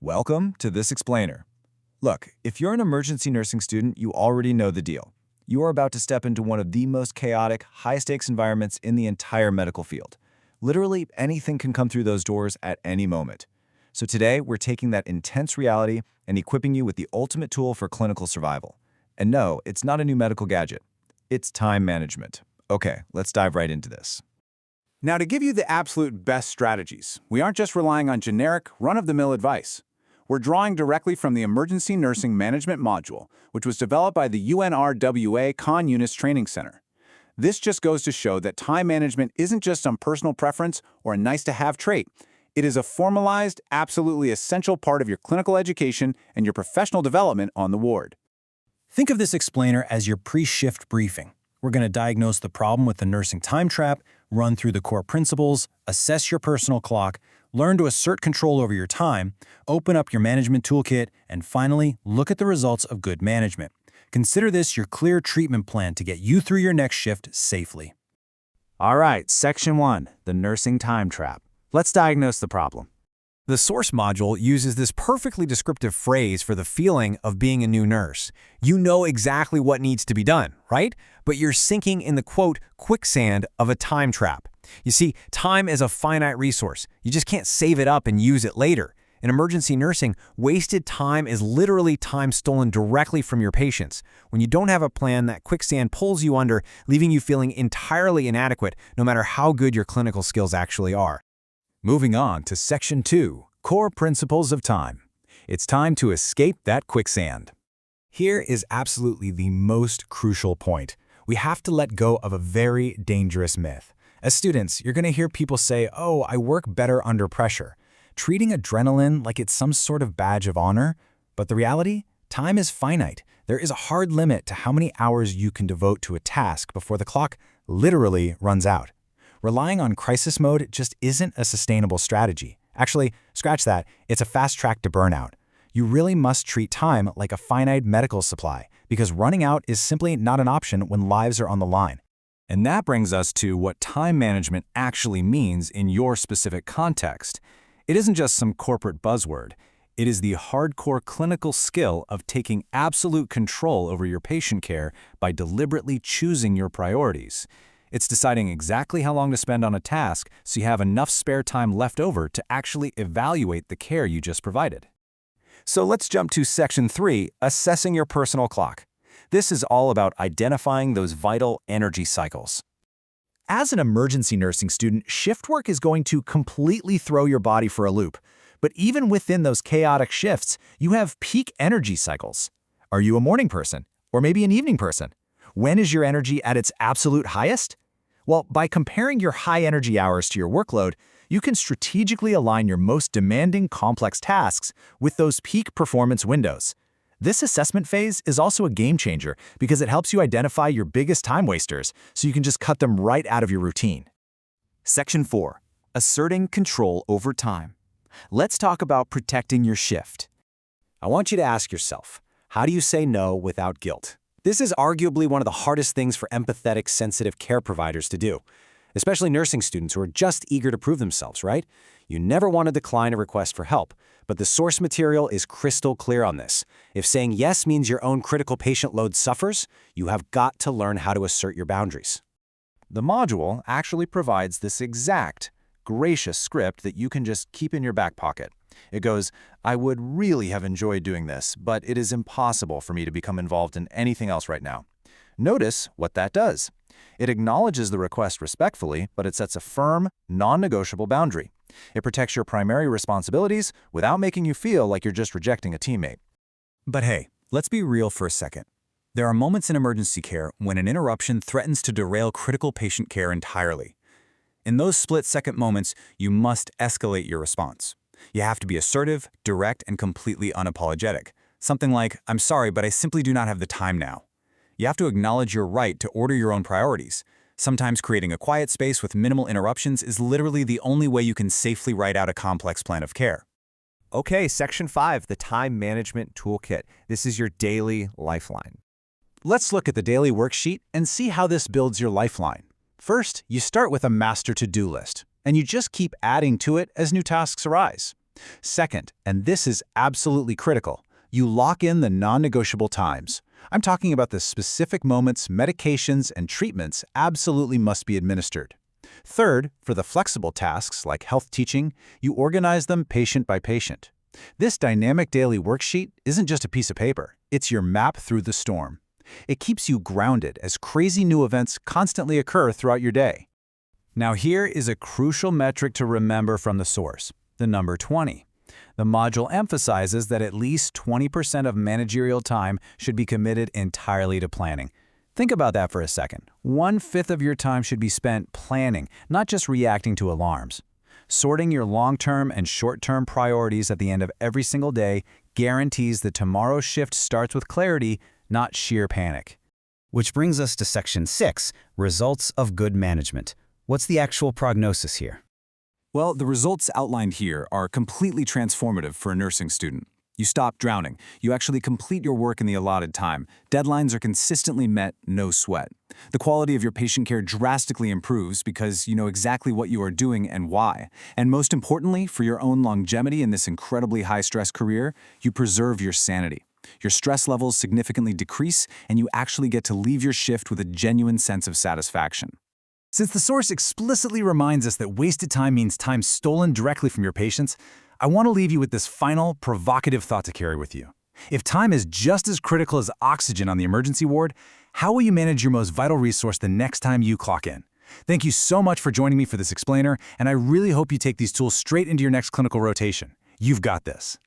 Welcome to This Explainer. Look, if you're an emergency nursing student, you already know the deal. You are about to step into one of the most chaotic, high-stakes environments in the entire medical field. Literally, anything can come through those doors at any moment. So today, we're taking that intense reality and equipping you with the ultimate tool for clinical survival. And no, it's not a new medical gadget. It's time management. Okay, let's dive right into this. Now, to give you the absolute best strategies, we aren't just relying on generic, run-of-the-mill advice. We're drawing directly from the Emergency Nursing Management Module, which was developed by the UNRWA Khan Yunis Training Center. This just goes to show that time management isn't just some personal preference or a nice-to-have trait. It is a formalized, absolutely essential part of your clinical education and your professional development on the ward. Think of this explainer as your pre-shift briefing. We're going to diagnose the problem with the nursing time trap, run through the core principles, assess your personal clock, learn to assert control over your time, open up your management toolkit, and finally, look at the results of good management. Consider this your clear treatment plan to get you through your next shift safely. All right, Section 1, the nursing time trap. Let's diagnose the problem. The source module uses this perfectly descriptive phrase for the feeling of being a new nurse. You know exactly what needs to be done, right? But you're sinking in the, quote, quicksand of a time trap. You see, time is a finite resource. You just can't save it up and use it later. In emergency nursing, wasted time is literally time stolen directly from your patients. When you don't have a plan, that quicksand pulls you under, leaving you feeling entirely inadequate, no matter how good your clinical skills actually are. Moving on to Section 2, Core Principles of Time. It's time to escape that quicksand. Here is absolutely the most crucial point. We have to let go of a very dangerous myth. As students, you're going to hear people say, "Oh, I work better under pressure," treating adrenaline like it's some sort of badge of honor. But the reality? Time is finite. There is a hard limit to how many hours you can devote to a task before the clock literally runs out. Relying on crisis mode just isn't a sustainable strategy. Actually, scratch that, it's a fast track to burnout. You really must treat time like a finite medical supply, because running out is simply not an option when lives are on the line. And that brings us to what time management actually means in your specific context. It isn't just some corporate buzzword. It is the hardcore clinical skill of taking absolute control over your patient care by deliberately choosing your priorities. It's deciding exactly how long to spend on a task so you have enough spare time left over to actually evaluate the care you just provided. So let's jump to Section 3, Assessing Your Personal Clock. This is all about identifying those vital energy cycles. As an emergency nursing student, shift work is going to completely throw your body for a loop. But even within those chaotic shifts, you have peak energy cycles. Are you a morning person? Or maybe an evening person? When is your energy at its absolute highest? Well, by comparing your high energy hours to your workload, you can strategically align your most demanding complex tasks with those peak performance windows. This assessment phase is also a game changer because it helps you identify your biggest time wasters so you can just cut them right out of your routine. Section 4, asserting control over time. Let's talk about protecting your shift. I want you to ask yourself, how do you say no without guilt? This is arguably one of the hardest things for empathetic, sensitive care providers to do, especially nursing students who are just eager to prove themselves, right? You never want to decline a request for help, but the source material is crystal clear on this. If saying yes means your own critical patient load suffers, you have got to learn how to assert your boundaries. The module actually provides this exact, gracious script that you can just keep in your back pocket. It goes, "I would really have enjoyed doing this, but it is impossible for me to become involved in anything else right now." Notice what that does. It acknowledges the request respectfully, but it sets a firm, non-negotiable boundary. It protects your primary responsibilities without making you feel like you're just rejecting a teammate. But hey, let's be real for a second. There are moments in emergency care when an interruption threatens to derail critical patient care entirely. In those split-second moments, you must escalate your response. You have to be assertive, direct, and completely unapologetic. Something like, "I'm sorry, but I simply do not have the time now." You have to acknowledge your right to order your own priorities. Sometimes creating a quiet space with minimal interruptions is literally the only way you can safely write out a complex plan of care. Okay, Section 5, the time management toolkit. This is your daily lifeline. Let's look at the daily worksheet and see how this builds your lifeline. First, you start with a master to-do list, and you just keep adding to it as new tasks arise. Second, and this is absolutely critical, you lock in the non-negotiable times. I'm talking about the specific moments medications and treatments absolutely must be administered. Third, for the flexible tasks like health teaching, you organize them patient by patient. This dynamic daily worksheet isn't just a piece of paper, it's your map through the storm. It keeps you grounded as crazy new events constantly occur throughout your day. Now here is a crucial metric to remember from the source, the number 20. The module emphasizes that at least 20% of managerial time should be committed entirely to planning. Think about that for a second. 1/5 of your time should be spent planning, not just reacting to alarms. Sorting your long-term and short-term priorities at the end of every single day guarantees that tomorrow's shift starts with clarity, not sheer panic. Which brings us to Section 6, Results of Good Management. What's the actual prognosis here? Well, the results outlined here are completely transformative for a nursing student. You stop drowning. You actually complete your work in the allotted time. Deadlines are consistently met, no sweat. The quality of your patient care drastically improves because you know exactly what you are doing and why. And most importantly, for your own longevity in this incredibly high-stress career, you preserve your sanity. Your stress levels significantly decrease, and you actually get to leave your shift with a genuine sense of satisfaction. Since the source explicitly reminds us that wasted time means time stolen directly from your patients, I want to leave you with this final, provocative thought to carry with you. If time is just as critical as oxygen on the emergency ward, how will you manage your most vital resource the next time you clock in? Thank you so much for joining me for this explainer, and I really hope you take these tools straight into your next clinical rotation. You've got this.